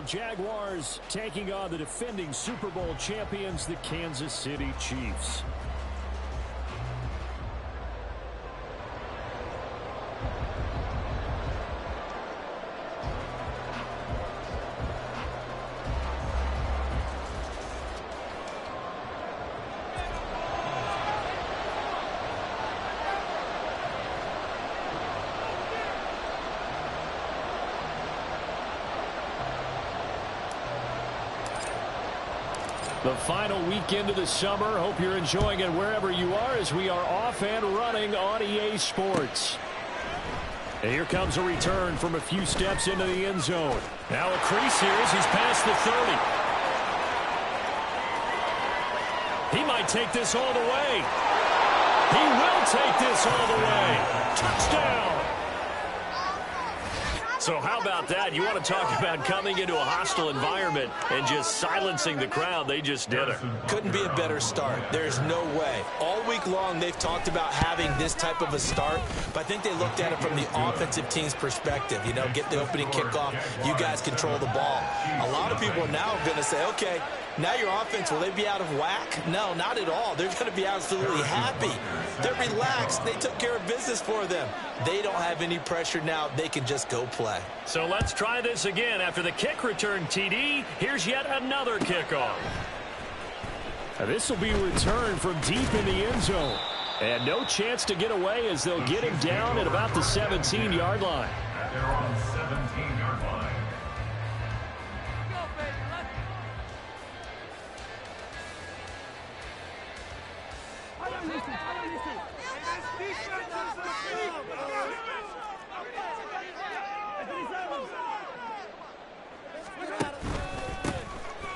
Jaguars taking on the defending Super Bowl champions, the Kansas City Chiefs. The final weekend of the summer. Hope you're enjoying it wherever you are as we are off and running on EA Sports. And here comes a return from a few steps into the end zone. Now a crease here as he's past the 30. He might take this all the way. He will take this all the way. Touchdown. So how about that? You want to talk about coming into a hostile environment and just silencing the crowd. They just did it. Couldn't be a better start. There's no way. All week long they've talked about having this type of a start, but I think they looked at it from the offensive team's perspective. You know, get the opening kickoff. You guys control the ball. A lot of people are now going to say, okay, now your offense, will they be out of whack? No, not at all. They're going to be absolutely happy. They're relaxed. They took care of business for them. They don't have any pressure now. They can just go play. So let's try this again. After the kick return TD, here's yet another kickoff. Now this will be returned from deep in the end zone. And no chance to get away as they'll get him down at about the 17-yard line. They're on the 17-yard line.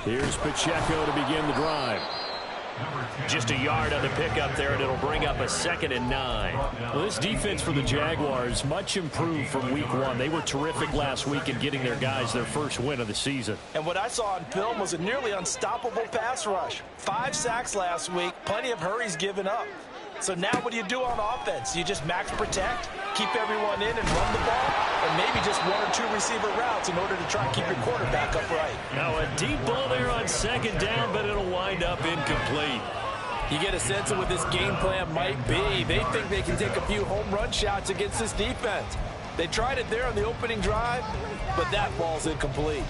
Here's Pacheco to begin the drive. Just a yard on the pickup there, and it'll bring up a 2nd and 9. Well, this defense for the Jaguars, much improved from week 1. They were terrific last week in getting their guys their first win of the season. And what I saw on film was a nearly unstoppable pass rush. 5 sacks last week, plenty of hurries given up. So now what do you do on offense? You just max protect, keep everyone in and run the ball, or maybe just 1 or 2 receiver routes in order to try and keep your quarterback upright. Now a deep ball there on 2nd down, but it'll wind up incomplete. You get a sense of what this game plan might be. They think they can take a few home run shots against this defense. They tried it there on the opening drive, but that ball's incomplete.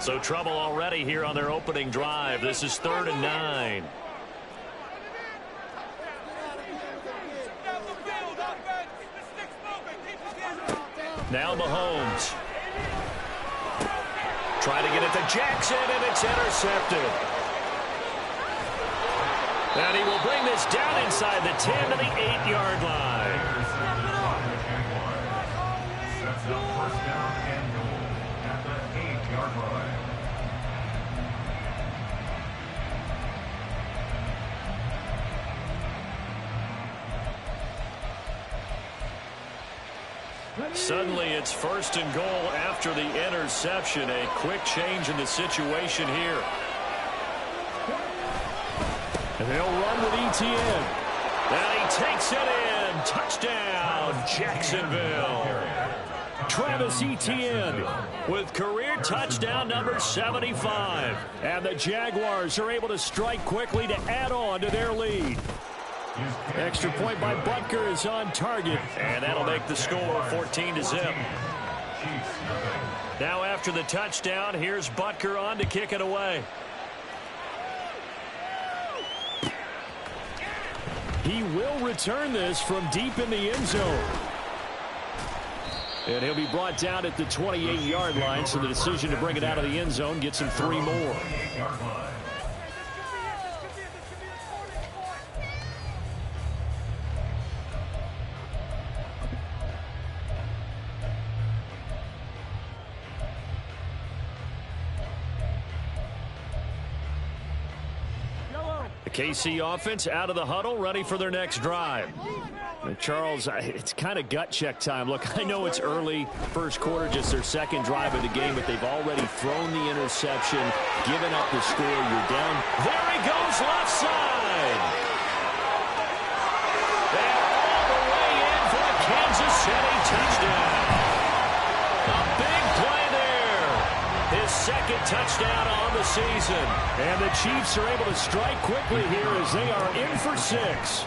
So trouble already here on their opening drive. This is 3rd and 9. Now Mahomes. Try to get it to Jackson, and it's intercepted. And he will bring this down inside the 10 to the 8-yard line. That's a 1st down and goal at the 8-yard line. Suddenly it's 1st and goal after the interception. A quick change in the situation here. And they'll run with ETN. And he takes it in. Touchdown, Jacksonville. Travis Etienne with career touchdown number 75. And the Jaguars are able to strike quickly to add on to their lead. Extra point by Butker is on target, and that'll make the score 14-0. Now after the touchdown, here's Butker on to kick it away. He will return this from deep in the end zone. And he'll be brought down at the 28-yard line, so the decision to bring it out of the end zone gets him 3 more. KC offense out of the huddle, ready for their next drive. And Charles, it's kind of gut check time. Look, I know it's early, first quarter, just their 2nd drive of the game, but they've already thrown the interception, given up the score. You're down. There he goes, left side. And all the way in touchdown on the season. And the Chiefs are able to strike quickly here as they are in for 6.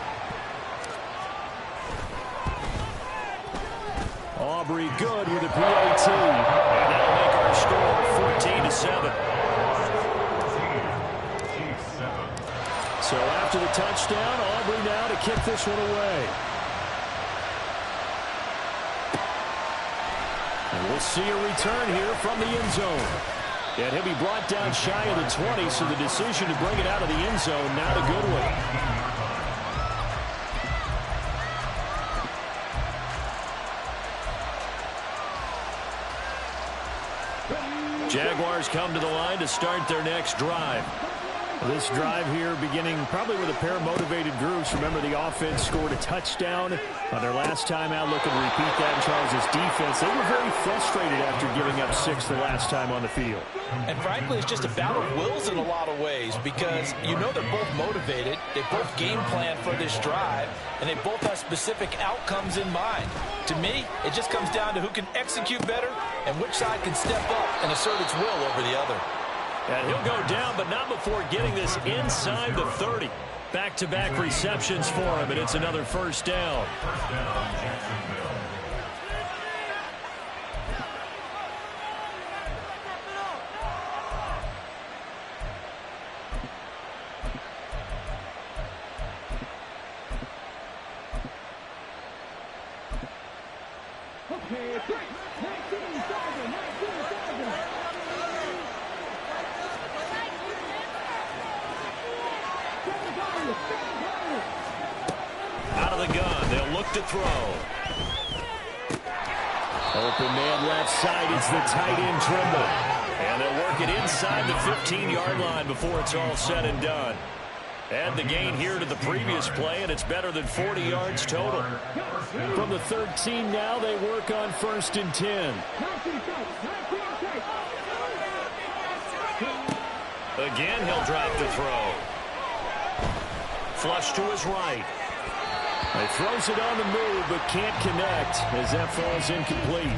Aubrey good with a PAT. And that'll make our score 14-7. So after the touchdown, Aubrey now to kick this one away. And we'll see a return here from the end zone. And he'll be brought down shy of the 20, so the decision to bring it out of the end zone, not a good one. Jaguars come to the line to start their next drive. This drive here beginning probably with a pair of motivated groups. Remember, the offense scored a touchdown on their last time out. Looking to repeat that in Charles' defense. They were very frustrated after giving up 6 the last time on the field. And frankly, it's just a battle of wills in a lot of ways, because you know they're both motivated. They both game plan for this drive, and they both have specific outcomes in mind. To me, it just comes down to who can execute better and which side can step up and assert its will over the other. And he'll go down, but not before getting this inside the 30. Back-to-back receptions for him, and it's another first down. First down, Jacksonville. Out of the gun, they'll look to throw. Open man left side, it's the tight end Trimble. And they'll work it inside the 15-yard line before it's all said and done. Add the gain here to the previous play, and it's better than 40 yards total. From the 13 now, they work on 1st and 10. Again, he'll drop the throw. Flush to his right. He throws it on the move, but can't connect as that falls incomplete.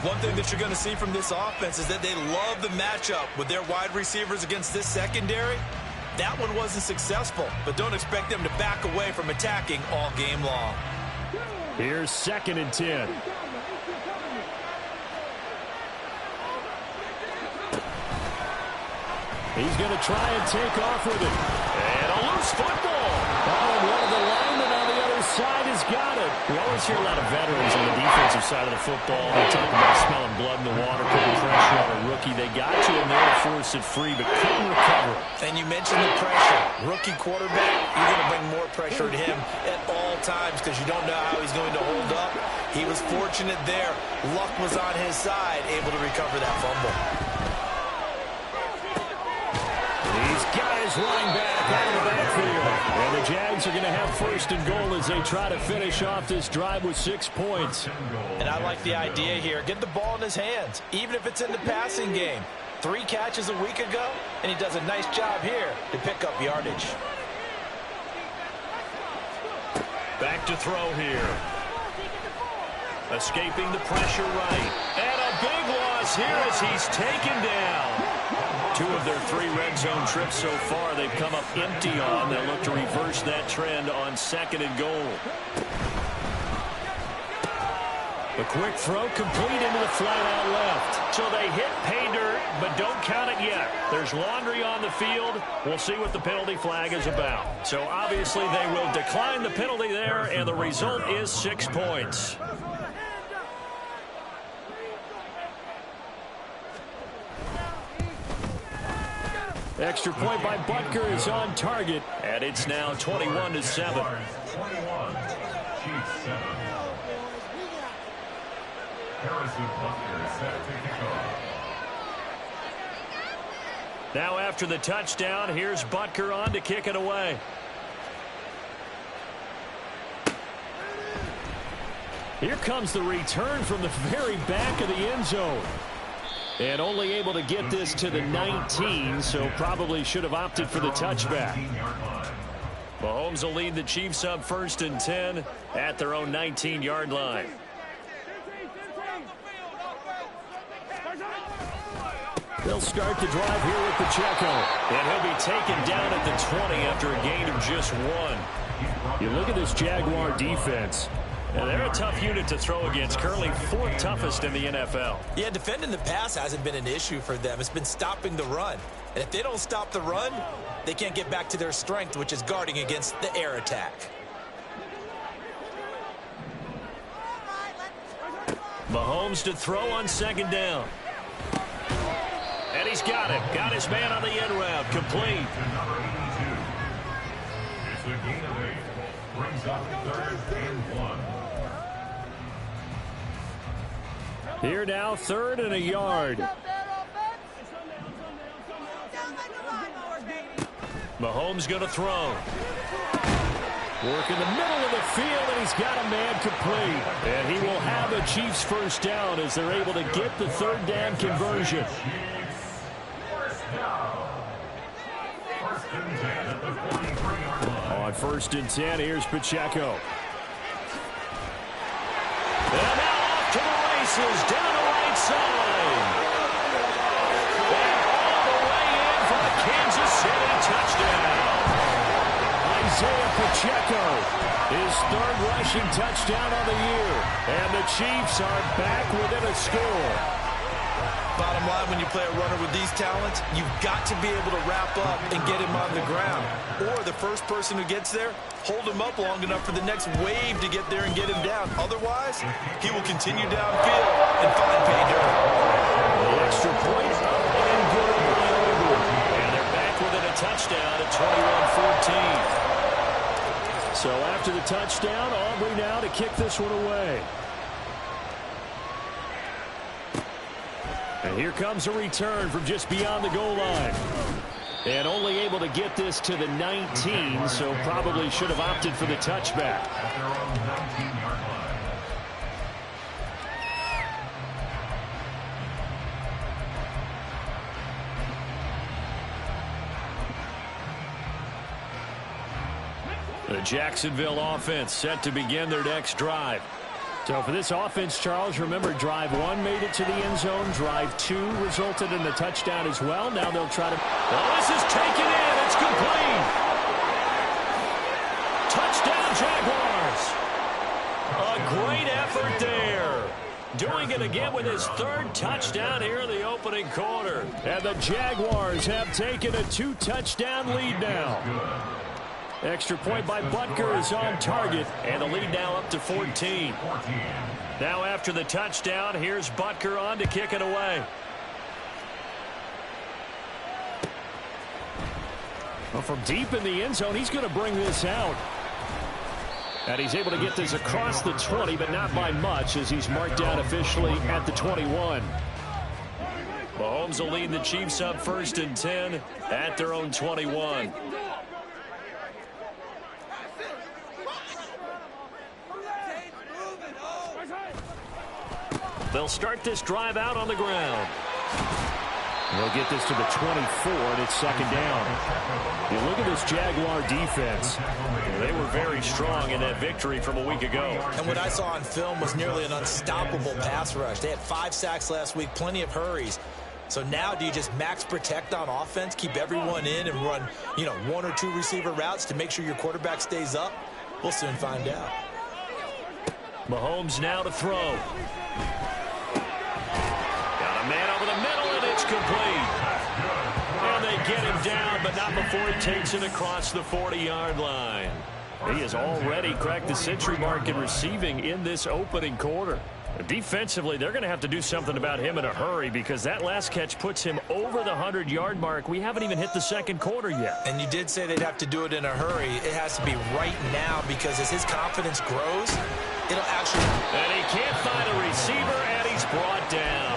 One thing that you're going to see from this offense is that they love the matchup with their wide receivers against this secondary. That one wasn't successful, but don't expect them to back away from attacking all game long. Here's 2nd and 10. He's going to try and take off with it. And a loose football. Oh, and one of the linemen on the other side has got it. We always hear a lot of veterans on the defensive side of the football. They talk about smelling blood in the water, putting pressure on a rookie. They got to him there to force it free, but couldn't recover. And you mentioned the pressure. Rookie quarterback, you're going to bring more pressure to him at all times because you don't know how he's going to hold up. He was fortunate there. Luck was on his side, able to recover that fumble. These guys running back out of the backfield. And the Jags are going to have 1st and goal as they try to finish off this drive with 6 points. And I like the idea here. Get the ball in his hands, even if it's in the passing game. 3 catches a week ago, and he does a nice job here to pick up yardage. Back to throw here. Escaping the pressure right. And a big loss here as he's taken down. 2 of their 3 red zone trips so far they've come up empty on. They'll look to reverse that trend on 2nd and goal. The quick throw complete into the flat out left. So they hit pay dirt, but don't count it yet. There's laundry on the field. We'll see what the penalty flag is about. So obviously they will decline the penalty there, and the result is 6 points. Extra point by Butker is on target, and it's now 21-7. 21, Chiefs 7. Harrison Butker set to kick off. Now after the touchdown, here's Butker on to kick it away. Here comes the return from the very back of the end zone. And only able to get this to the 19, so probably should have opted for the touchback. Mahomes will lead the Chiefs up 1st and 10 at their own 19-yard line. They'll start the drive here with Pacheco. And he'll be taken down at the 20 after a gain of just 1. You look at this Jaguar defense. And they're a tough unit to throw against, currently 4th toughest in the NFL. Yeah, defending the pass hasn't been an issue for them. It's been stopping the run. And if they don't stop the run, they can't get back to their strength, which is guarding against the air attack. Mahomes to throw on 2nd down. And he's got it. Got his man on the end route. Complete. It's a gain of 8. Brings up 3rd and 1. Here now, 3rd and a yard. Mahomes going to throw. Work in the middle of the field, and he's got a man complete. And he will have a Chiefs 1st down as they're able to get the 3rd down conversion. On 1st and 10, here's Pacheco. And now off to the races, down the right side. And all the way in for the Kansas City touchdown. Isaiah Pacheco, his 3rd rushing touchdown of the year. And the Chiefs are back within a score. Bottom line, when you play a runner with these talents, you've got to be able to wrap up and get him on the ground. Or the first person who gets there, hold him up long enough for the next wave to get there and get him down. Otherwise, he will continue downfield and find pay dirt. The extra point up and good. And they're back within a touchdown at 21-14. So after the touchdown, Aubrey now to kick this one away. And here comes a return from just beyond the goal line. And only able to get this to the 19, so probably should have opted for the touchback. At their own 19-yard line. The Jacksonville offense set to begin their next drive. So for this offense, Charles, remember drive 1 made it to the end zone. Drive 2 resulted in the touchdown as well. Now they'll try to... Oh, this is taken in. It's complete. Touchdown, Jaguars. A great effort there. Doing it again with his 3rd touchdown here in the opening quarter. And the Jaguars have taken a 2-touchdown lead now. Extra point by Butker is on target, and the lead now up to 14. Now after the touchdown, here's Butker on to kick it away. Well, from deep in the end zone, he's going to bring this out. And he's able to get this across the 20, but not by much, as he's marked down officially at the 21. Mahomes will lead the Chiefs up 1st and 10 at their own 21. They'll start this drive out on the ground. They'll get this to the 24, and it's 2nd down. You look at this Jaguar defense. They were very strong in that victory from a week ago. And what I saw on film was nearly an unstoppable pass rush. They had 5 sacks last week, plenty of hurries. So now do you just max protect on offense, keep everyone in and run, 1 or 2 receiver routes to make sure your quarterback stays up? We'll soon find out. Mahomes now to throw. Man over the middle, and it's complete. And they get him down, but not before he takes it across the 40-yard line. He has already cracked the century mark in receiving in this opening quarter. Defensively, they're going to have to do something about him in a hurry, because that last catch puts him over the 100-yard mark. We haven't even hit the 2nd quarter yet. And you did say they'd have to do it in a hurry. It has to be right now, because as his confidence grows, it'll actually... And he can't find a receiver, and he's brought down.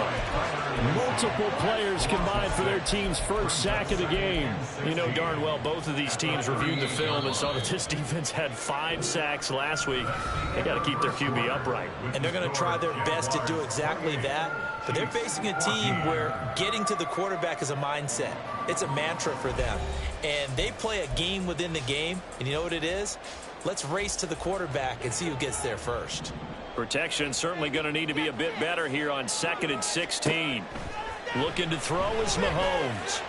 Multiple players combined for their team's 1st sack of the game. You know darn well both of these teams reviewed the film and saw that this defense had 5 sacks last week. They got to keep their QB upright. And they're going to try their best to do exactly that. But they're facing a team where getting to the quarterback is a mindset. It's a mantra for them. And they play a game within the game. And you know what it is? Let's race to the quarterback and see who gets there first. Protection certainly going to need to be a bit better here on 2nd and 16. Looking to throw is Mahomes.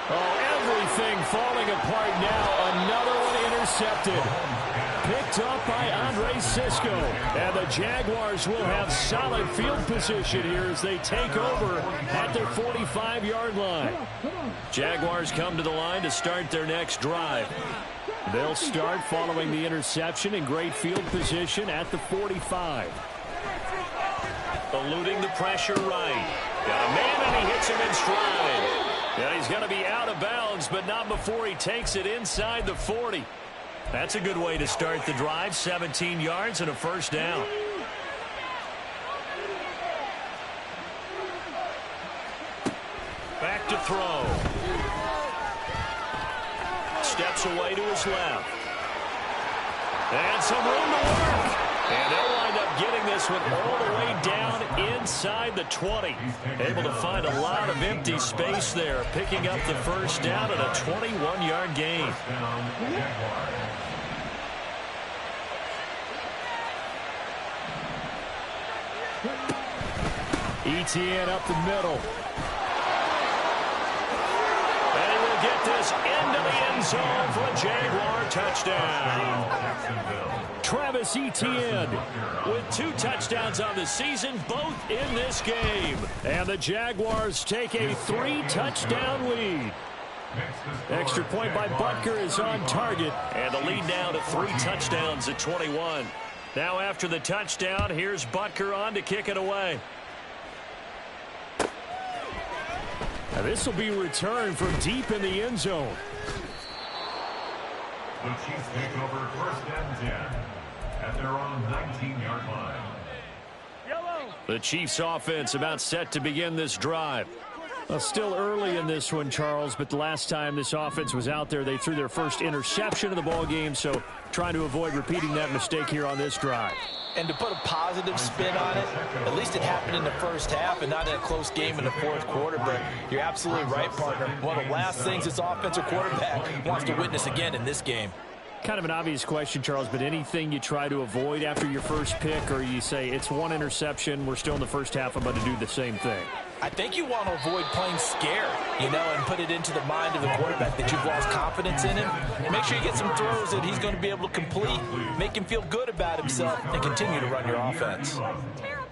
Oh, everything falling apart now. Another one intercepted. Picked up by Andre Sisco. And the Jaguars will have solid field position here as they take over at their 45-yard line. Jaguars come to the line to start their next drive. They'll start following the interception in great field position at the 45. Eluding the pressure right. Got a man and he hits him in stride. Yeah, he's going to be out of bounds, but not before he takes it inside the 40. That's a good way to start the drive. 17 yards and a first down. Back to throw. Steps away to his left. And some room to work. And they'll wind up getting this one all the way down inside the 20. Able to find a lot of empty space there, picking up the first down at a 21-yard gain. ETN up the middle. And he will get this into the end zone for a Jaguar touchdown. Travis Etienne with 2 touchdowns on the season, both in this game. And the Jaguars take a 3-touchdown lead. Extra point by Butker is on target. And the lead now to 3 touchdowns at 21. Now after the touchdown, here's Butker on to kick it away. Now this will be returned from deep in the end zone. The Chiefs take over first and 10 at their own 19-yard line. The Chiefs offense about set to begin this drive. Well, still early in this one, Charles, but the last time this offense was out there, they threw their first interception of the ball game, so trying to avoid repeating that mistake here on this drive. And to put a positive spin on it, at least it happened in the first half and not in a close game in the fourth quarter. But you're absolutely right, partner. One of the last things this offensive quarterback wants to witness again in this game. Kind of an obvious question, Charles, but anything you try to avoid after your first pick, or you say it's one interception, we're still in the first half, I'm going to do the same thing? I think you want to avoid playing scared, and put it into the mind of the quarterback that you've lost confidence in him. Make sure you get some throws that he's going to be able to complete, make him feel good about himself, and continue to run your offense.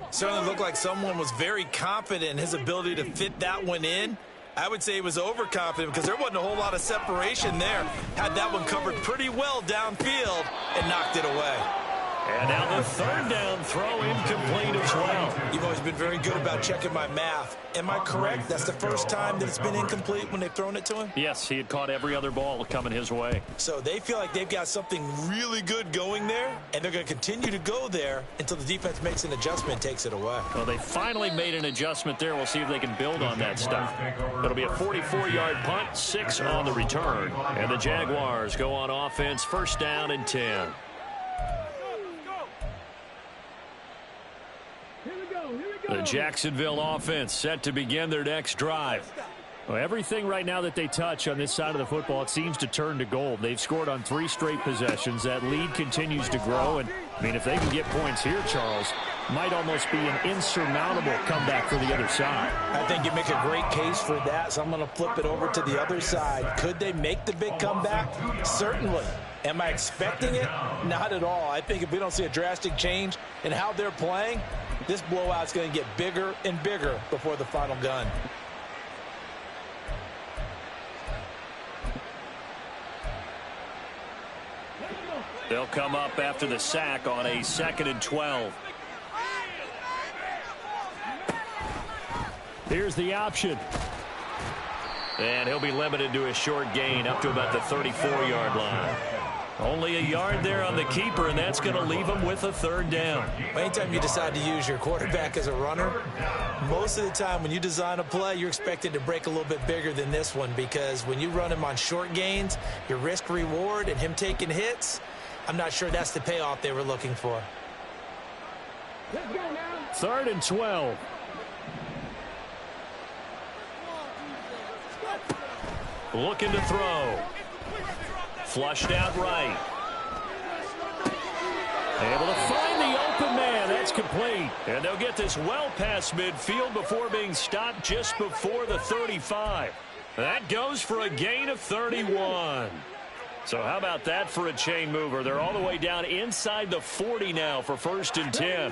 Certainly looked like someone was very confident in his ability to fit that one in. I would say he was overconfident because there wasn't a whole lot of separation there. Had that one covered pretty well downfield and knocked it away. And now the third down throw incomplete as well. You've always been very good about checking my math. Am I correct? That's the first time that it's been incomplete when they've thrown it to him? Yes, he had caught every other ball coming his way. So they feel like they've got something really good going there, and they're going to continue to go there until the defense makes an adjustment and takes it away. Well, they finally made an adjustment there. We'll see if they can build on that stuff. It'll be a 44-yard punt, 6 on the return. And the Jaguars go on offense, first down and 10. The Jacksonville offense set to begin their next drive. Well, everything right now that they touch on this side of the football, it seems to turn to gold. They've scored on 3 straight possessions. That lead continues to grow. And, if they can get points here, Charles, might almost be an insurmountable comeback for the other side. I think you make a great case for that, so I'm going to flip it over to the other side. Could they make the big comeback? Certainly. Am I expecting it? Not at all. I think if we don't see a drastic change in how they're playing, this blowout's going to get bigger and bigger before the final gun. They'll come up after the sack on a 2nd and 12. Here's the option. And he'll be limited to a short gain up to about the 34-yard line. Only a yard there on the keeper, and that's going to leave him with a 3rd down. Anytime you decide to use your quarterback as a runner, most of the time when you design a play, you're expected to break a little bit bigger than this one, because when you run him on short gains, your risk-reward and him taking hits, I'm not sure that's the payoff they were looking for. 3rd and 12. Looking to throw. Flushed out right. Able to find the open man. That's complete. And they'll get this well past midfield before being stopped just before the 35. That goes for a gain of 31. So how about that for a chain mover? They're all the way down inside the 40 now for 1st and 10.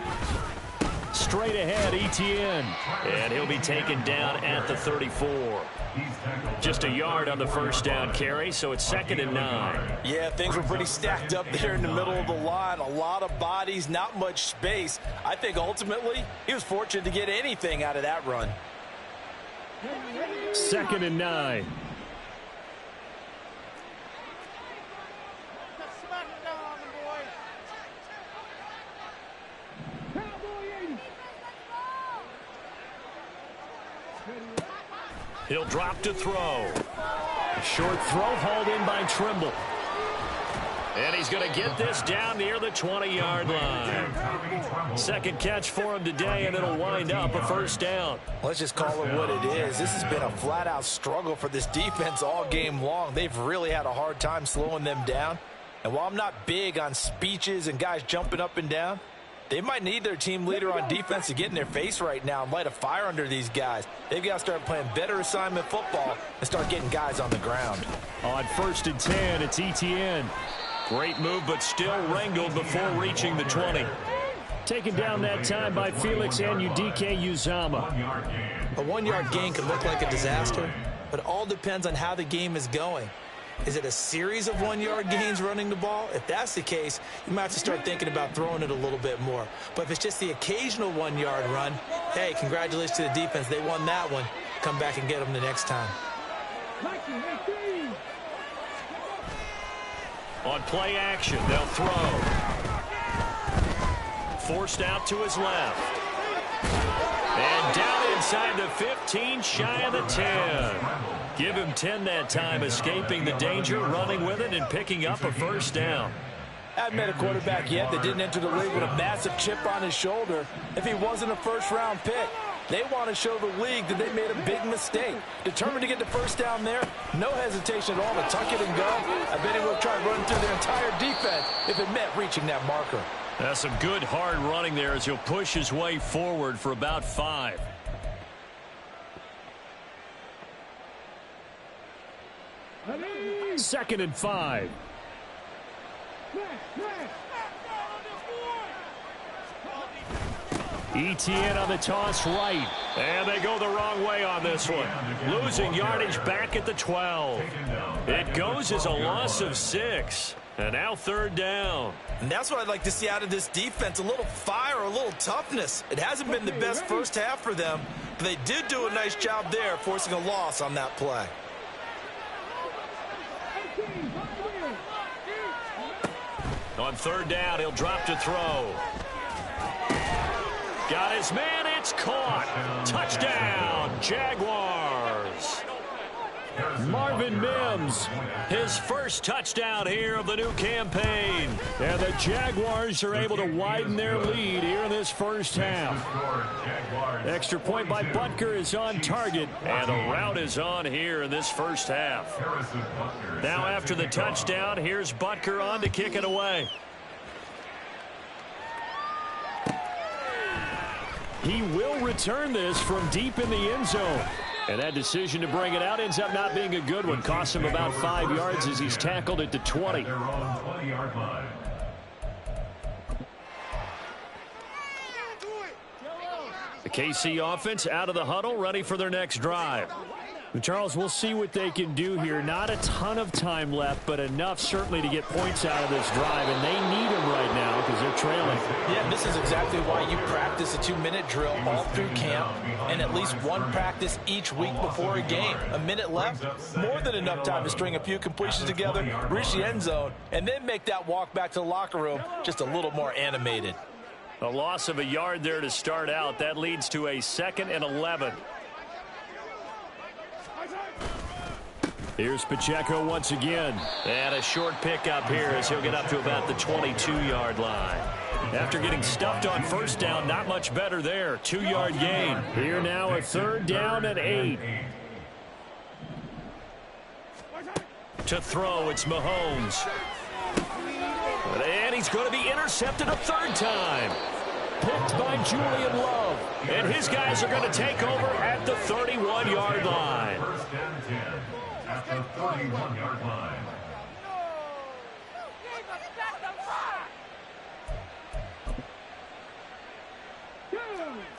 Straight ahead, Etienne. And he'll be taken down at the 34. Just a yard on the first down carry, so it's 2nd and 9. Yeah, things were pretty stacked up there in the middle of the line. A lot of bodies, not much space. I think ultimately he was fortunate to get anything out of that run. 2nd and 9. He'll drop to throw. A short throw hauled in by Trimble. And he's going to get this down near the 20-yard line. Second catch for him today, and it'll wind up a 1st down. Let's just call it what it is. This has been a flat-out struggle for this defense all game long. They've really had a hard time slowing them down. And while I'm not big on speeches and guys jumping up and down, they might need their team leader on defense to get in their face right now and light a fire under these guys. They've got to start playing better assignment football and start getting guys on the ground. On 1st and 10, it's Etienne. Great move, but still wrangled before reaching the 20. Taken down that time by Felix Anudike-Uzomah. A 1-yard gain could look like a disaster, but it all depends on how the game is going. Is it a series of 1-yard gains running the ball? If that's the case, you might have to start thinking about throwing it a little bit more. But if it's just the occasional 1-yard run, hey, congratulations to the defense. They won that one. Come back and get them the next time. On play action, they'll throw. Forced out to his left. And down inside the 15, shy of the 10. Give him 10 that time, escaping the danger, running with it, and picking up a 1st down. I haven't met a quarterback yet that didn't enter the league with a massive chip on his shoulder if he wasn't a first-round pick. They want to show the league that they made a big mistake. Determined to get the 1st down there, no hesitation at all to tuck it and go. I bet he would try running through their entire defense if it meant reaching that marker. That's some good hard running there as he'll push his way forward for about 5. Second and 5. Etienne on the toss right. And they go the wrong way on this one. Losing yardage back at the 12. It goes as a loss of 6. And now 3rd down. And that's what I'd like to see out of this defense. A little fire, a little toughness. It hasn't been the best first half for them, but they did do a nice job there, forcing a loss on that play. On 3rd down, he'll drop to throw. Got his man, it's caught. Touchdown, Jaguars. Marvin Mims, his first touchdown here of the new campaign. And the Jaguars are able to widen their lead here in this first half. Extra point by Butker is on target, and the route is on here in this first half. Now after the touchdown, here's Butker on to kick it away. He will return this from deep in the end zone. And that decision to bring it out ends up not being a good one. Costs him about 5 yards as he's tackled at the 20. The KC offense out of the huddle, ready for their next drive. And Charles, we'll see what they can do here. Not a ton of time left, but enough certainly to get points out of this drive, and they need them right now because they're trailing. Yeah, this is exactly why you practice a 2-minute drill all through camp and at least one practice each week before a game. A minute left, more than enough time to string a few completions together, reach the end zone, and then make that walk back to the locker room just a little more animated. A loss of a yard there to start out. That leads to a 2nd and 11. Here's Pacheco once again. And a short pickup here as he'll get up to about the 22-yard line. After getting stuffed on 1st down, not much better there. 2-yard gain. Here now a 3rd down and 8. To throw, it's Mahomes. And he's going to be intercepted a 3rd time. picked by Julian Love. And his guys are going to take over at the 31-yard line. First and 10 at the 31-yard line.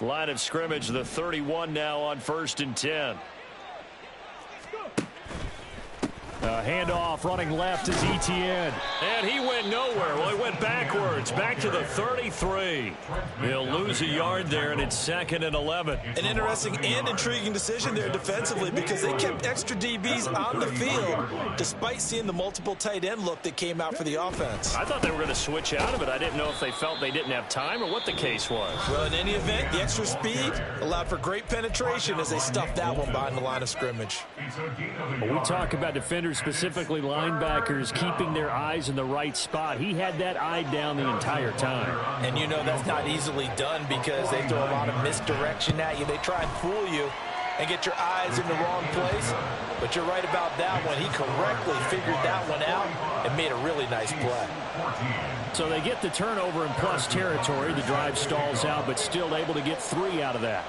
Line of scrimmage, the 31 now on 1st and 10. Handoff running left is Etienne. And he went nowhere. Well, he went backwards, back to the 33. He'll lose a yard there, and it's 2nd and 11. An interesting and intriguing decision there defensively because they kept extra DBs on the field despite seeing the multiple tight end look that came out for the offense. I thought they were going to switch out of it. I didn't know if they felt they didn't have time or what the case was. Well, in any event, the extra speed allowed for great penetration as they stuffed that one behind the line of scrimmage. We talk about defenders, specifically linebackers, keeping their eyes in the right spot. He had that eye down the entire time. And you know that's not easily done because they throw a lot of misdirection at you. They try and fool you and get your eyes in the wrong place. But you're right about that one. He correctly figured that one out and made a really nice play. So they get the turnover in plus territory. The drive stalls out, but still able to get 3 out of that.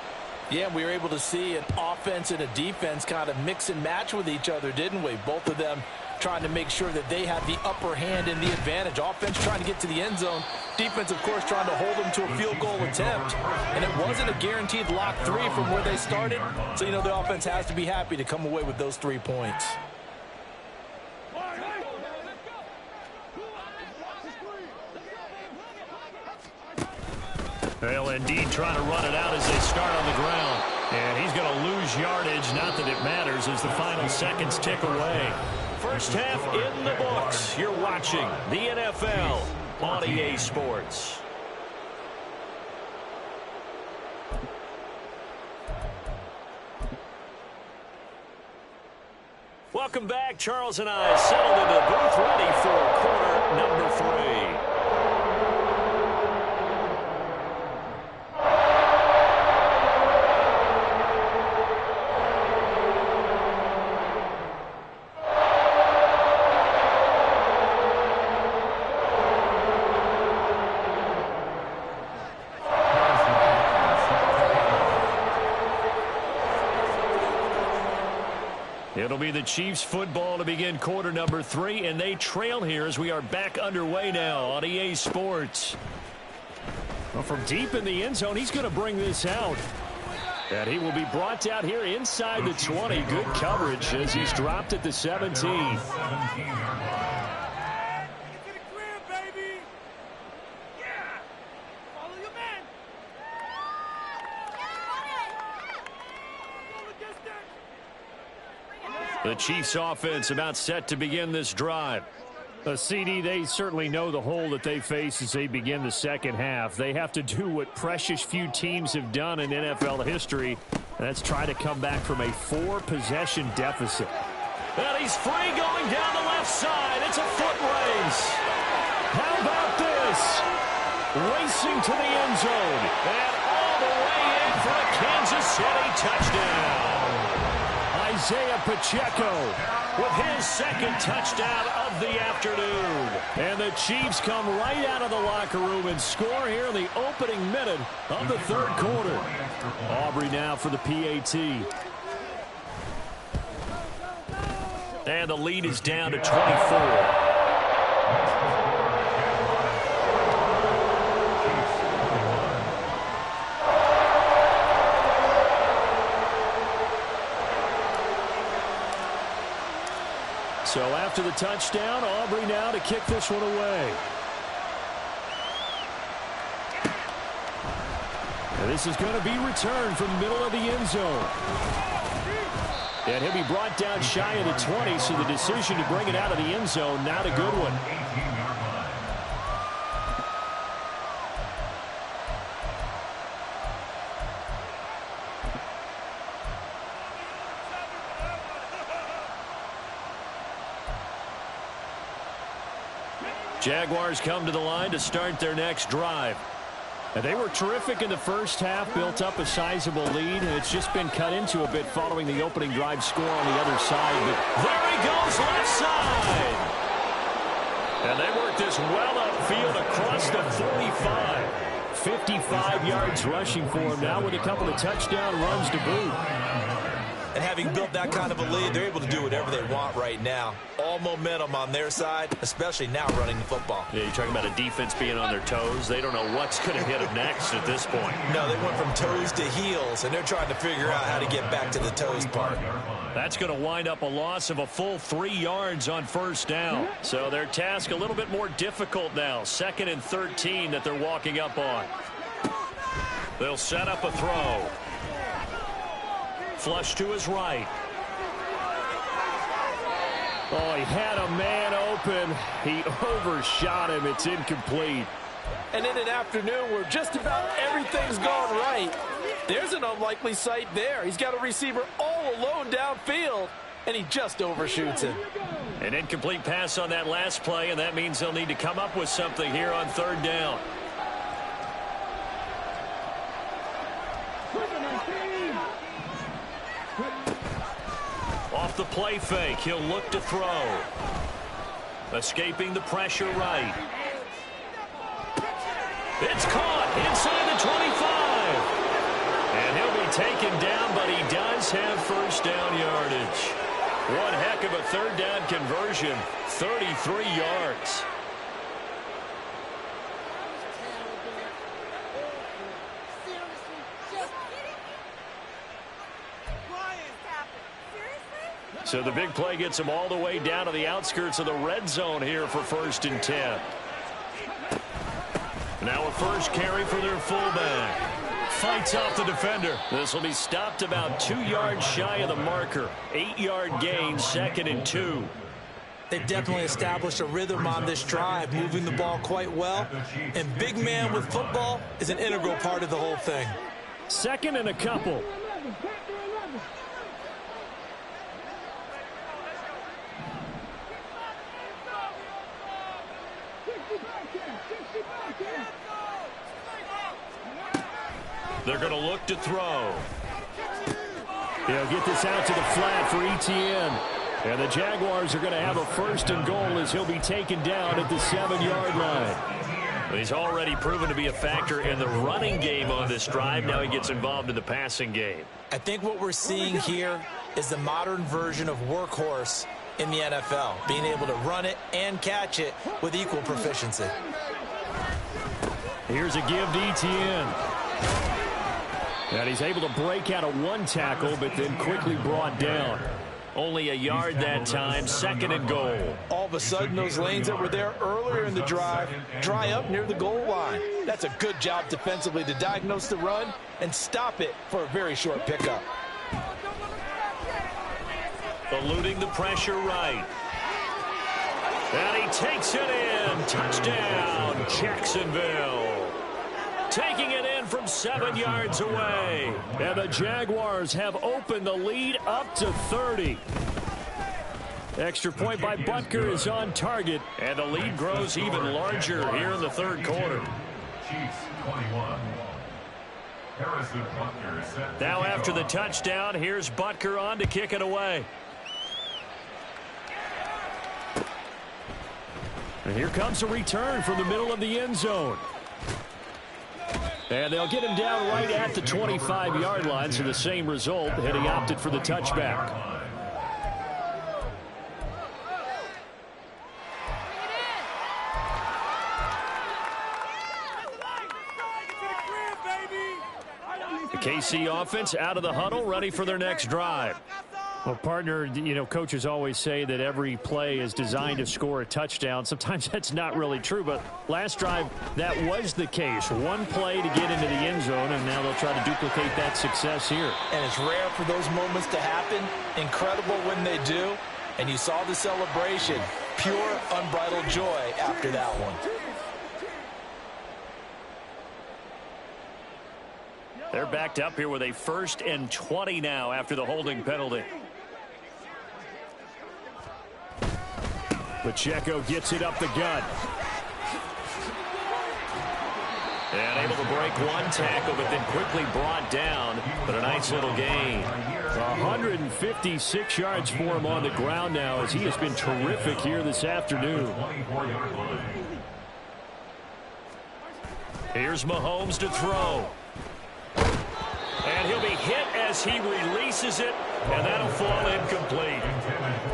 Yeah, we were able to see an offense and a defense kind of mix and match with each other, didn't we? Both of them trying to make sure that they have the upper hand and the advantage. Offense trying to get to the end zone. Defense, of course, trying to hold them to a field goal attempt. And it wasn't a guaranteed lock 3 from where they started. So, you know, the offense has to be happy to come away with those 3 points. They'll indeed try to run it out as they start on the ground. And he's going to lose yardage. Not that it matters as the final seconds tick away. First half in the books. You're watching the NFL on EA Sports. Welcome back. Charles and I settled into the booth ready for quarter number 3. It'll be the Chiefs football to begin quarter number 3, and they trail here as we are back underway now on EA Sports. Well, from deep in the end zone, he's going to bring this out. And he will be brought out here inside the 20. Good coverage as he's dropped at the 17. The Chiefs offense about set to begin this drive. CD, they certainly know the hole that they face as they begin the second half. They have to do what precious few teams have done in NFL history. That's try to come back from a 4-possession deficit. And he's free going down the left side. It's a foot race. How about this? Racing to the end zone. And all the way in for a Kansas City touchdown. Isaiah Pacheco with his second touchdown of the afternoon. And the Chiefs come right out of the locker room and score here in the opening minute of the third quarter. Aubrey now for the PAT. And the lead is down to 24. So after the touchdown, Aubrey now to kick this one away. And this is going to be returned from the middle of the end zone. And he'll be brought down shy of the 20, so the decision to bring it out of the end zone, not a good one. Jaguars come to the line to start their next drive. And they were terrific in the first half, built up a sizable lead, and it's just been cut into a bit following the opening drive score on the other side. But there he goes, left side. And they work this well upfield across the 45. 55 yards rushing for him now with a couple of touchdown runs to boot. And having built that kind of a lead, they're able to do whatever they want right now. All momentum on their side, especially now running the football. Yeah, you're talking about a defense being on their toes. They don't know what's going to hit them next at this point. No, they went from toes to heels, and they're trying to figure out how to get back to the toes part. That's going to wind up a loss of a full 3 yards on first down. So their task a little bit more difficult now. 2nd and 13 that they're walking up on. They'll set up a throw. Flush to his right. Oh, he had a man open. He overshot him. It's incomplete. And in an afternoon where just about everything's gone right, there's an unlikely sight there. He's got a receiver all alone downfield, and he just overshoots him. An incomplete pass on that last play, and that means they'll need to come up with something here on 3rd down. Off the play fake, he'll look to throw. Escaping the pressure right. It's caught inside the 25. And he'll be taken down, but he does have first down yardage. One heck of a 3rd down conversion, 33 yards. So the big play gets him all the way down to the outskirts of the red zone here for 1st and 10. Now a first carry for their fullback. Fights off the defender. This will be stopped about 2 yards shy of the marker. 8-yard gain, 2nd and 2. They've definitely established a rhythm on this drive, moving the ball quite well. And big man with football is an integral part of the whole thing. 2nd and a couple. They're going to look to throw. He'll get this out to the flat for Etienne. And the Jaguars are going to have a 1st and goal as he'll be taken down at the 7-yard line. He's already proven to be a factor in the running game on this drive. Now he gets involved in the passing game. I think what we're seeing here is the modern version of workhorse in the NFL, being able to run it and catch it with equal proficiency. Here's a give to Etienne. And he's able to break out of 1 tackle, but then quickly brought down. Only a yard that time, 2nd and goal. All of a sudden, those lanes that were there earlier in the drive dry up near the goal line. That's a good job defensively to diagnose the run and stop it for a very short pickup. Eluding the pressure right. And he takes it in. Touchdown, Jacksonville. Taking it in from 7 yards away. And the Jaguars have opened the lead up to 30. Extra point by Butker is on target. And the lead grows even larger here in the 3rd quarter. Chiefs 21. Harrison Butker set. Now after the touchdown, here's Butker on to kick it away. And here comes a return from the middle of the end zone. And they'll get him down right at the 25-yard line, so the same result, and he opted for the touchback. The KC offense out of the huddle, ready for their next drive. Well, partner, you know, coaches always say that every play is designed to score a touchdown. Sometimes that's not really true, but last drive, that was the case. 1 play to get into the end zone, and now they'll try to duplicate that success here. And it's rare for those moments to happen. Incredible when they do. And you saw the celebration. Pure, unbridled joy after that one. They're backed up here with a 1st and 20 now after the holding penalty. Pacheco gets it up the gut. And able to break 1 tackle, but then quickly brought down. But a nice little gain. 156 yards for him on the ground now as he has been terrific here this afternoon. Here's Mahomes to throw. And he'll be hit as he releases it, and that'll fall incomplete.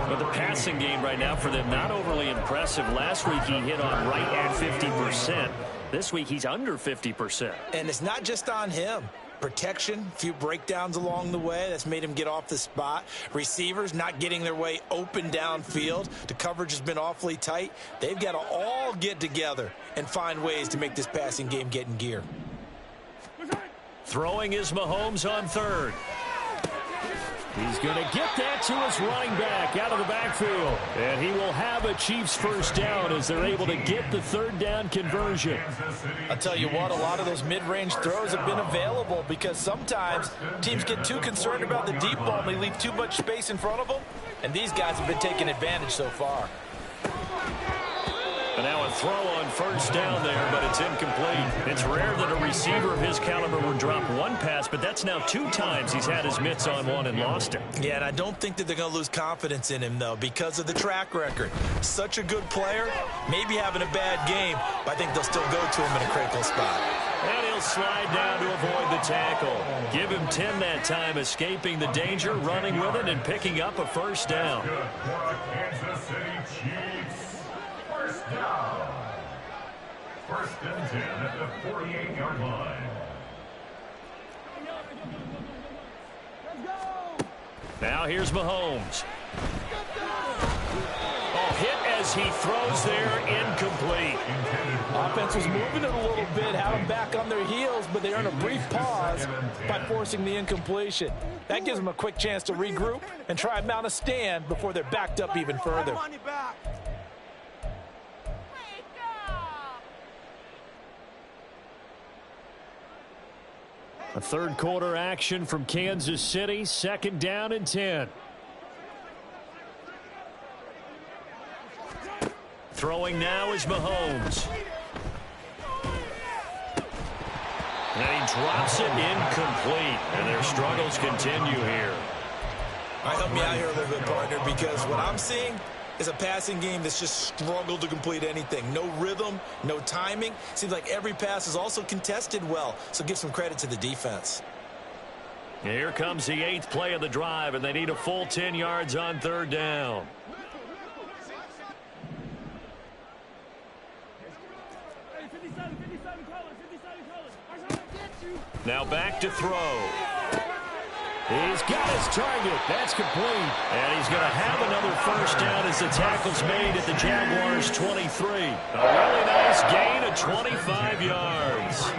But the passing game right now for them, not overly impressive. Last week he hit on right at 50%. This week he's under 50%. And it's not just on him. Protection, a few breakdowns along the way. That's made him get off the spot. Receivers not getting their way open downfield. The coverage has been awfully tight. They've got to all get together and find ways to make this passing game get in gear. Throwing is Mahomes on third. He's going to get that to his running back out of the backfield. And he will have a Chiefs first down as they're able to get the third down conversion. I'll tell you what, a lot of those mid-range throws have been available because sometimes teams get too concerned about the deep ball and they leave too much space in front of them. And these guys have been taking advantage so far. And now a throw on first down there, but it's incomplete. It's rare that a receiver of his caliber would drop one pass, but that's now 2 times he's had his mitts on one and lost it. Yeah, and I don't think that they're going to lose confidence in him, though, because of the track record. Such a good player, maybe having a bad game, but I think they'll still go to him in a critical spot. And he'll slide down to avoid the tackle. Give him 10 that time, escaping the danger, running with it, and picking up a first down. Kansas City Chiefs. First down. First and 10 at the 48-yard line. Now here's Mahomes. Oh, hit as he throws there, incomplete. Offense was moving it a little bit, had them back on their heels, but they earn a brief pause by forcing the incompletion. That gives them a quick chance to regroup and try and mount a stand before they're backed up even further. A third quarter action from Kansas City, second down and 10. Throwing now is Mahomes. And he drops it incomplete. And their struggles continue here. All right, help me out here a little bit, partner, because what I'm seeing is a passing game that's just struggled to complete anything. No rhythm, no timing. Seems like every pass is also contested well, so give some credit to the defense. Here comes the 8th play of the drive, and they need a full 10 yards on third down. Now back to throw. He's got his target. That's complete. And he's going to have another first down as the tackle's made at the Jaguars' 23. A really nice gain of 25 yards.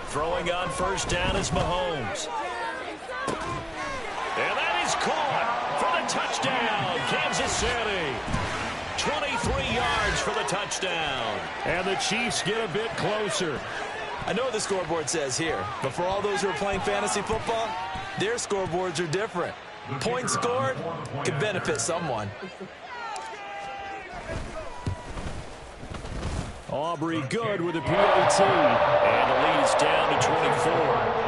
Throwing on first down is Mahomes. And that is caught for the touchdown, Kansas City. 23 yards for the touchdown. And the Chiefs get a bit closer. I know what the scoreboard says here, but for all those who are playing fantasy football, their scoreboards are different. Points scored could benefit someone. Aubrey good with a PAT. And the lead is down to 24.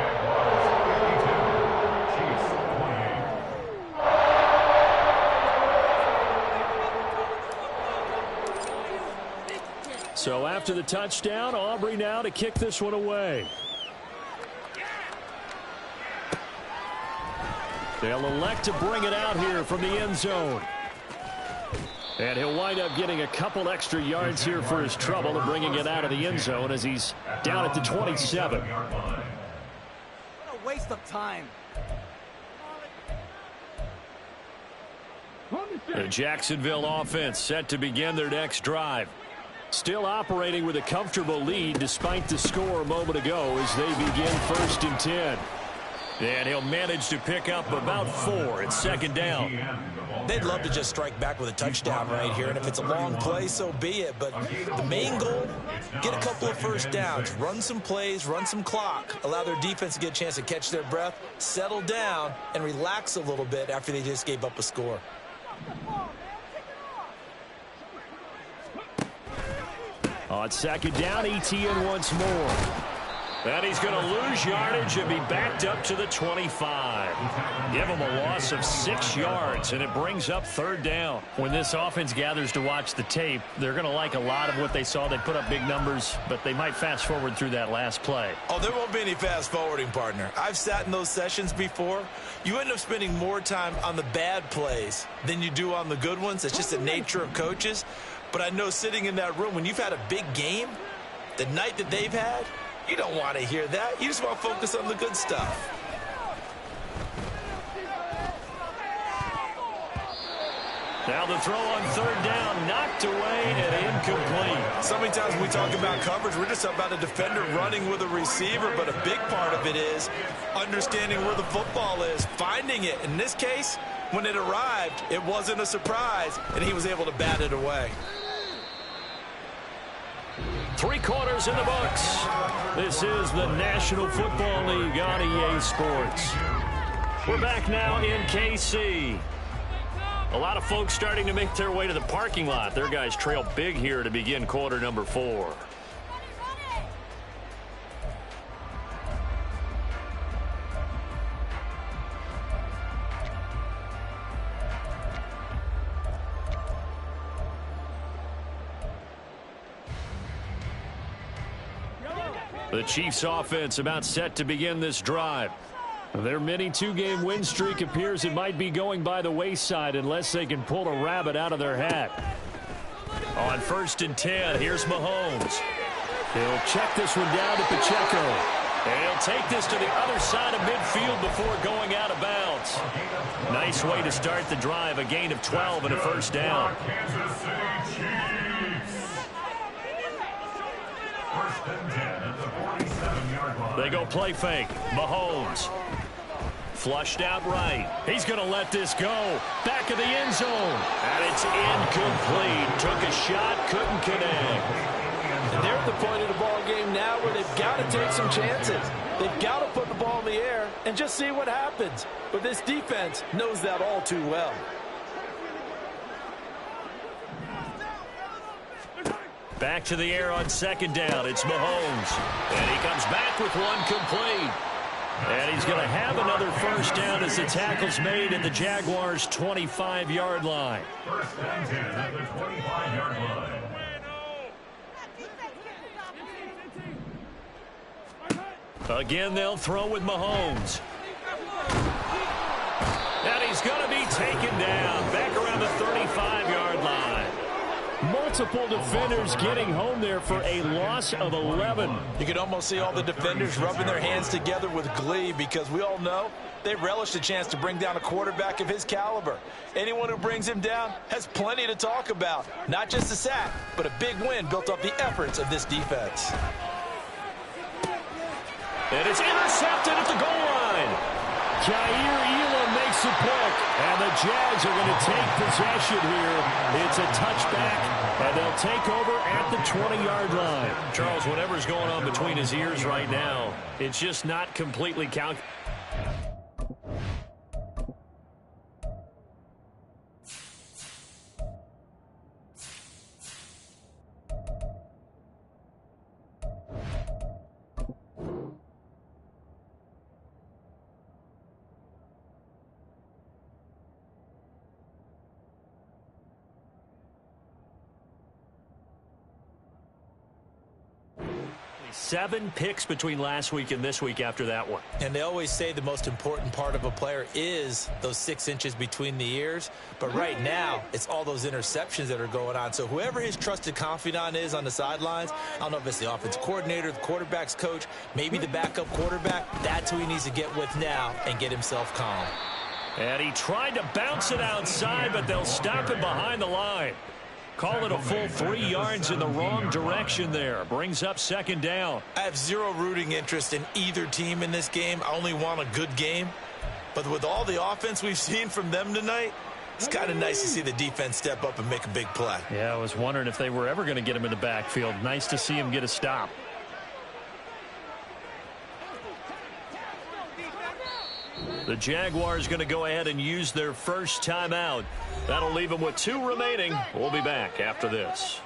So after the touchdown, Aubrey now to kick this one away. They'll elect to bring it out here from the end zone. And he'll wind up getting a couple extra yards here for his trouble and bringing it out of the end zone as he's down at the 27. What a waste of time. The Jacksonville offense set to begin their next drive. Still operating with a comfortable lead despite the score a moment ago as they begin first and 10. And he'll manage to pick up about 4 at second down. They'd love to just strike back with a touchdown right here, and if it's a long play, so be it. But the main goal, get a couple of first downs, run some plays, run some clock, allow their defense to get a chance to catch their breath, settle down, and relax a little bit after they just gave up a score. On second down, ETN once more. And he's going to lose yardage and be backed up to the 25. Give him a loss of 6 yards, and it brings up 3rd down. When this offense gathers to watch the tape, they're going to like a lot of what they saw. They put up big numbers, but they might fast forward through that last play. Oh, there won't be any fast forwarding, partner. I've sat in those sessions before. You end up spending more time on the bad plays than you do on the good ones. It's just the nature of coaches. But I know sitting in that room, when you've had a big game, the night that they've had, you don't want to hear that. You just want to focus on the good stuff. Now the throw on 3rd down, knocked away and incomplete. So many times when we talk about coverage, we're just about a defender running with a receiver, but a big part of it is understanding where the football is, finding it. In this case, when it arrived, it wasn't a surprise, and he was able to bat it away. 3 quarters in the books. This is the National Football League on EA Sports. We're back now in KC. A lot of folks starting to make their way to the parking lot. Their guys trail big here to begin quarter number 4. The Chiefs offense about set to begin this drive. Their mini 2-game win streak appears it might be going by the wayside unless they can pull a rabbit out of their hat. On 1st and 10, here's Mahomes. He'll check this one down to Pacheco. And he'll take this to the other side of midfield before going out of bounds. Nice way to start the drive, a gain of 12 and a 1st down. Kansas City Chiefs. 1st and 10 at the 47-yard line. They go play fake. Mahomes. Flushed out right. He's going to let this go. Back of the end zone. And it's incomplete. Took a shot, couldn't connect. And they're at the point of the ball game now where they've got to take some chances. They've got to put the ball in the air and just see what happens. But this defense knows that all too well. Back to the air on 2nd down. It's Mahomes. And he comes back with one complete. And he's going to have another 1st down as the tackle's made at the Jaguars' 25-yard line. 1st and 10 at the 25-yard line. Again, they'll throw with Mahomes. And he's going to be taken down back around the 35-yard line. Multiple defenders getting home there for a loss of 11. You can almost see all the defenders rubbing their hands together with glee because we all know they relish the chance to bring down a quarterback of his caliber. Anyone who brings him down has plenty to talk about. Not just a sack, but a big win built off the efforts of this defense. And it's intercepted at the goal line. Jair Elam makes a pick, and the Jags are going to take possession here. It's a touchback, and they'll take over at the 20-yard line. Charles, whatever's going on between his ears right now, it's just not completely calculated. Seven picks between last week and this week after that one. And they always say the most important part of a player is those 6 inches between the ears. But right now, it's all those interceptions that are going on. So whoever his trusted confidant is on the sidelines, I don't know if it's the offensive coordinator, the quarterback's coach, maybe the backup quarterback, that's who he needs to get with now and get himself calm. And he tried to bounce it outside, but they'll stop it behind the line. Call it a full 3 yards in the wrong direction there. Brings up 2nd down. I have zero rooting interest in either team in this game. I only want a good game. But with all the offense we've seen from them tonight, it's kind of nice to see the defense step up and make a big play. Yeah, I was wondering if they were ever going to get him in the backfield. Nice to see him get a stop. The Jaguars going to go ahead and use their first timeout. That'll leave them with 2 remaining. We'll be back after this.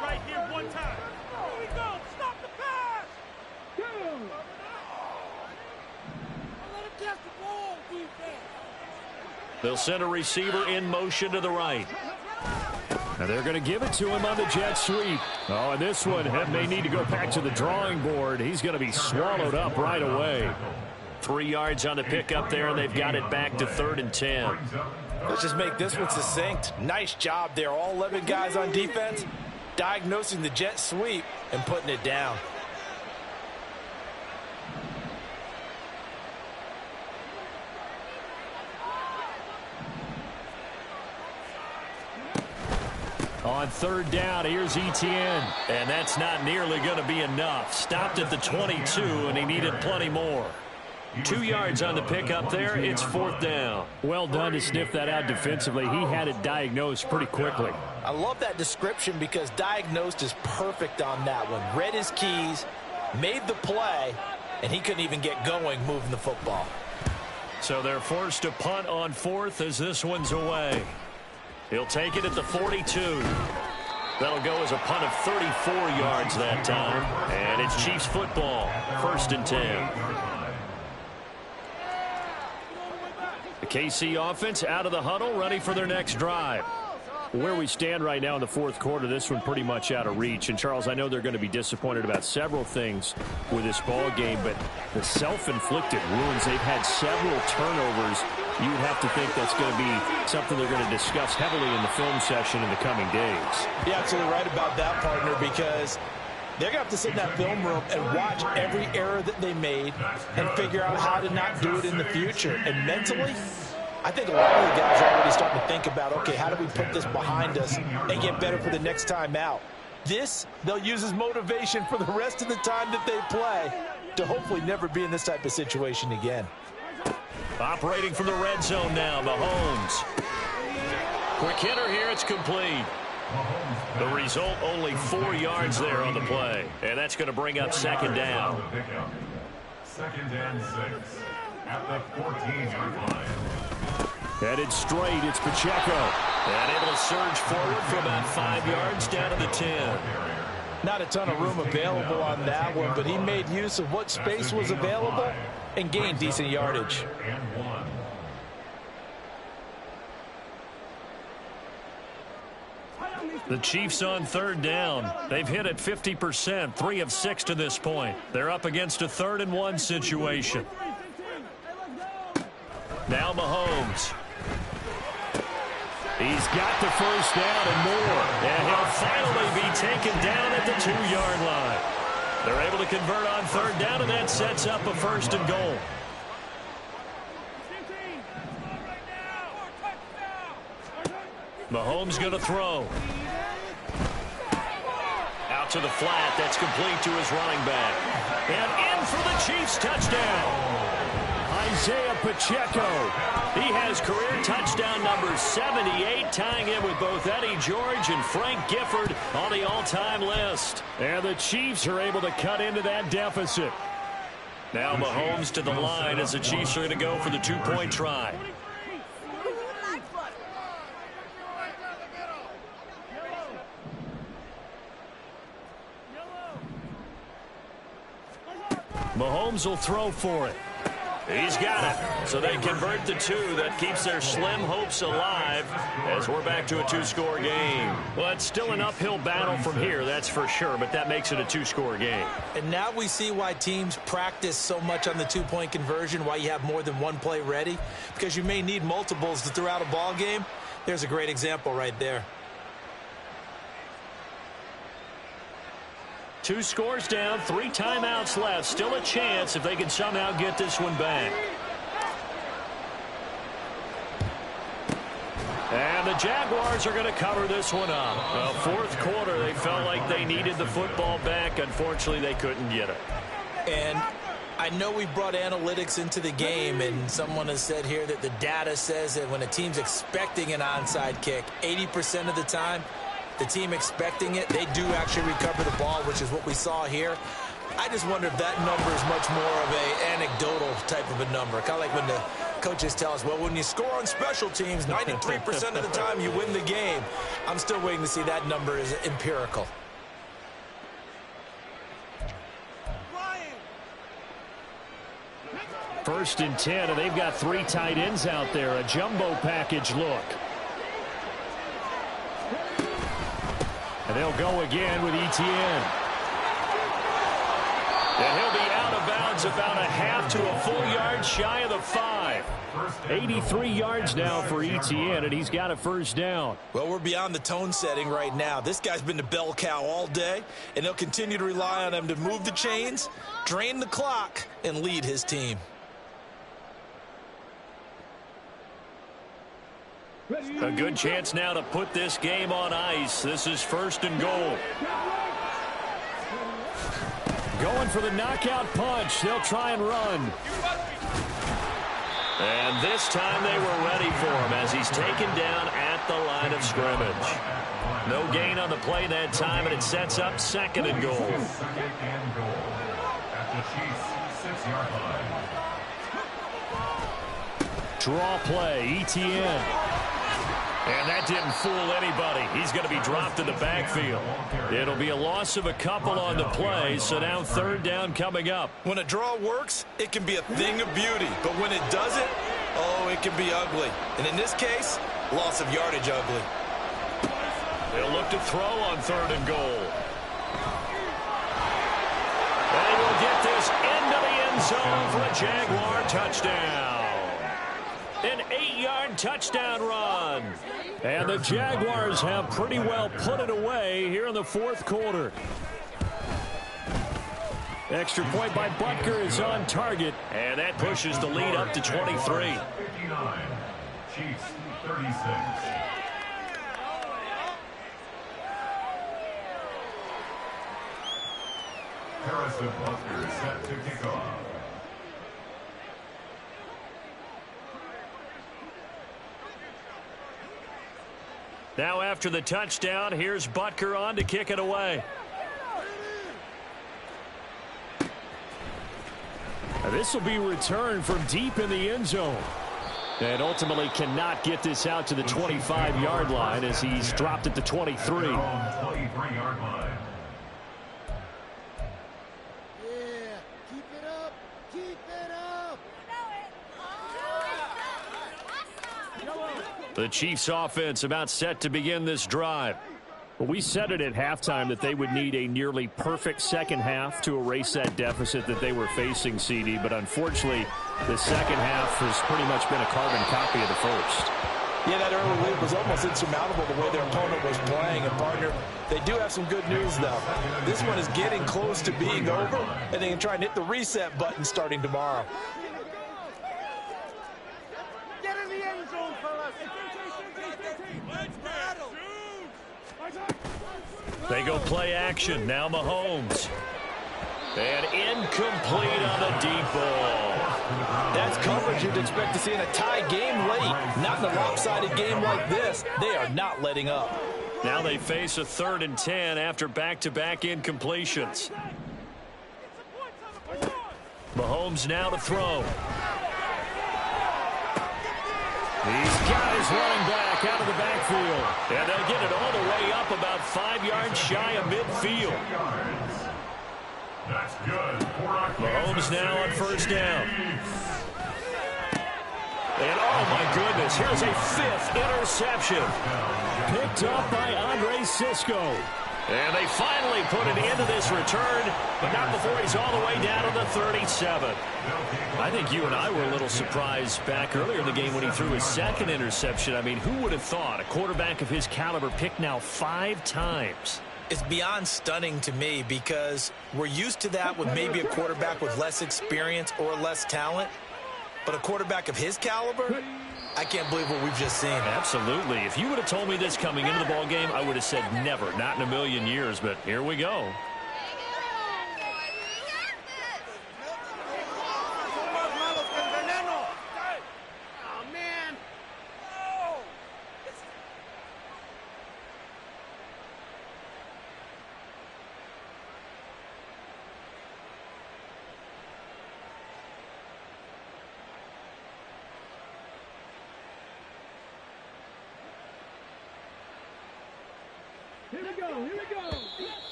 Right here, one time. Here we go. Stop the pass. They'll send a receiver in motion to the right. Now they're going to give it to him on the jet sweep. Oh, and this one may need to go back to the drawing board. He's going to be swallowed up right away. 3 yards on the pickup there, and they've got it back to 3rd and 10. Let's just make this one succinct. Nice job there. All 11 guys on defense diagnosing the jet sweep and putting it down. On 3rd down, here's Etienne. And that's not nearly going to be enough. Stopped at the 22, and he needed plenty more. 2 yards on the pickup there. It's 4th down. Well done to sniff that out defensively. He had it diagnosed pretty quickly. I love that description because diagnosed is perfect on that one. Read his keys, made the play, and he couldn't even get going moving the football. So they're forced to punt on 4th as this one's away. He'll take it at the 42. That'll go as a punt of 34 yards that time. And it's Chiefs football, 1st and 10. The KC offense out of the huddle, ready for their next drive. Where we stand right now in the 4th quarter, this one pretty much out of reach. And, Charles, I know they're going to be disappointed about several things with this ball game, but the self-inflicted wounds, they've had several turnovers. You would have to think that's going to be something they're going to discuss heavily in the film session in the coming days. You're absolutely right about that, partner, because they're going to have to sit in that film room and watch every error that they made and figure out how to not do it in the future. And mentally, I think a lot of the guys are already starting to think about, okay, how do we put this behind us and get better for the next time out? This, they'll use as motivation for the rest of the time that they play to hopefully never be in this type of situation again. Operating from the red zone now, Mahomes. Quick hitter here, it's complete. The result, only 4 yards there on the play. And that's going to bring up 2nd down. 2nd and 6 at the 14-yard line. Headed straight, it's Pacheco. And able to surge forward for about 5 yards down to the 10. Not a ton of room available on that one, but he made use of what space was available and gained decent yardage. The Chiefs on 3rd down. They've hit at 50%, 3 of 6 to this point. They're up against a 3rd and 1 situation. Now Mahomes. He's got the 1st down and more. And he'll finally be taken down at the 2-yard line. They're able to convert on 3rd down, and that sets up a 1st and goal. Mahomes going to throw. Out to the flat. That's complete to his running back. And in for the Chiefs touchdown. Isaiah Pacheco. He has career touchdown number 78, tying him with both Eddie George and Frank Gifford on the all-time list. And the Chiefs are able to cut into that deficit. Now Mahomes to the line as the Chiefs are going to go for the 2-point try. Mahomes will throw for it. He's got it. So they convert the 2. That keeps their slim hopes alive as we're back to a 2-score game. Well, it's still an uphill battle from here, that's for sure, but that makes it a 2-score game. And now we see why teams practice so much on the 2-point conversion, why you have more than one play ready, because you may need multiples to throw out a ball game. There's a great example right there. 2 scores down, 3 timeouts left. Still a chance if they can somehow get this one back. And the Jaguars are going to cover this one up. Well, 4th quarter, they felt like they needed the football back. Unfortunately, they couldn't get it. And I know we brought analytics into the game, and someone has said here that the data says that when a team's expecting an onside kick, 80% of the time, the team expecting it, they do actually recover the ball, which is what we saw here. I just wonder if that number is much more of an anecdotal type of a number. Kind of like when the coaches tell us, well, when you score on special teams, 93% of the time you win the game. I'm still waiting to see that number is empirical. 1st and 10, and they've got 3 tight ends out there. A jumbo package look. And they'll go again with Etienne. And he'll be out of bounds about a half to a full yard shy of the 5. 83 yards now for Etienne, and he's got a 1st down. Well, we're beyond the tone setting right now. This guy's been the bell cow all day, and they'll continue to rely on him to move the chains, drain the clock, and lead his team. A good chance now to put this game on ice. This is 1st and goal. Going for the knockout punch. They'll try and run. And this time they were ready for him as he's taken down at the line of scrimmage. No gain on the play that time, and it sets up 2nd and goal. 2nd and goal at the Chiefs' 6-yard line. Draw play, Etienne. And that didn't fool anybody. He's going to be dropped in the backfield. It'll be a loss of a couple on the play, so now 3rd down coming up. When a draw works, it can be a thing of beauty. But when it doesn't, oh, it can be ugly. And in this case, loss of yardage ugly. They'll look to throw on 3rd and goal. They will get this into the end zone for a Jaguar touchdown. An 8-yard touchdown run. And the Jaguars have pretty well put it away here in the 4th quarter. Extra point by Butker is on target, and that pushes the lead up to 23. 59, Chiefs 36. Harrison Butker set to kick off. Now after the touchdown, here's Butker on to kick it away. This will be returned from deep in the end zone. And ultimately cannot get this out to the 25-yard line as he's dropped at the 23. 23-yard line. The Chiefs offense about set to begin this drive. Well, we said it at halftime that they would need a nearly perfect second half to erase that deficit that they were facing, CD. But unfortunately, the second half has pretty much been a carbon copy of the first. Yeah, that early lead was almost insurmountable the way their opponent was playing. And, partner, they do have some good news, though. This one is getting close to being over, and they can try and hit the reset button starting tomorrow. Get in the end zone, fellas. They go play action. Now Mahomes. And incomplete on the deep ball. That's coverage you'd expect to see in a tie game late. Not in a lopsided game like this. They are not letting up. Now they face a 3rd and 10 after back-to-back incompletions. Mahomes now to throw. He's got his running back out of the backfield. And they'll get it all the way up about 5 yards shy of midfield. That's good. Mahomes now on 1st down. And oh my goodness, here's a 5th interception. Picked up by Andre Cisco. And they finally put an end to this return, but not before he's all the way down to the 37. I think you and I were a little surprised back earlier in the game when he threw his 2nd interception. I mean, who would have thought a quarterback of his caliber picked now 5 times? It's beyond stunning to me because we're used to that with maybe a quarterback with less experience or less talent. But a quarterback of his caliber, I can't believe what we've just seen. Absolutely. If you would have told me this coming into the ball game, I would have said never, not in a million years. But here we go.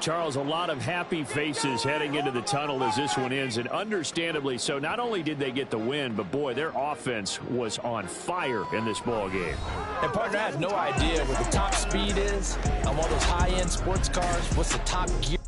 Charles, a lot of happy faces heading into the tunnel as this one ends, and understandably so. Not only did they get the win, but, boy, their offense was on fire in this ball game. And, partner, I have no idea what the top speed is on one of those high-end sports cars. What's the top gear?